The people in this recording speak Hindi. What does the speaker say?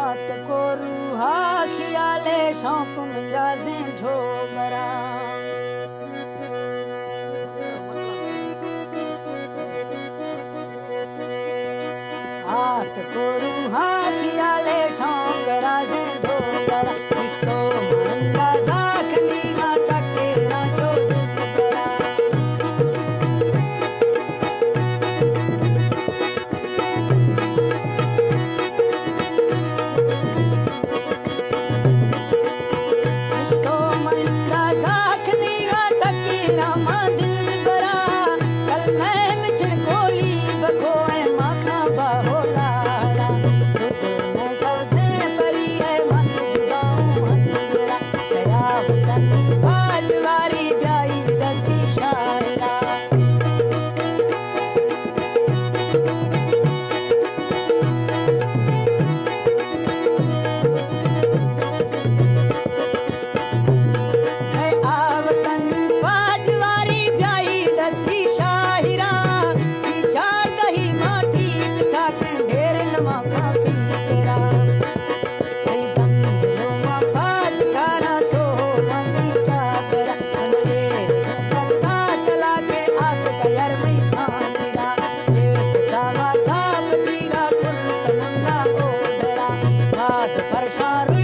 हाथ को रूहा खियाले शौक मेरा जेठो बरा हाथ को रूहा खियाले शौक राजे ठो बरा इस्तो मंदा जाखनी घाटा केरा चोट बरा इस्तो मंदा जाखनी घाटा केरा मा दिल बरा कल मैं मिछड़ कोली बखो है माखा बाहो लाड़ा सुध मैं सबसे परी है मन जुदाऊं मन जरा तेरा वतनी बाजवारी ब्याई दसी शायरा आवतनी बाजवारी ब्याई दसी शाहिरा चार दही माटी ठाक ढेर नमा काफी तेरा दंगलो मा बाज खारा सो मंदी ठाकरा अंधेर पत्ता तला के आग कयर मई था मेरा जेठ सावा साफ सीगा फुल तमुन्ना ओ डरा बात फरसार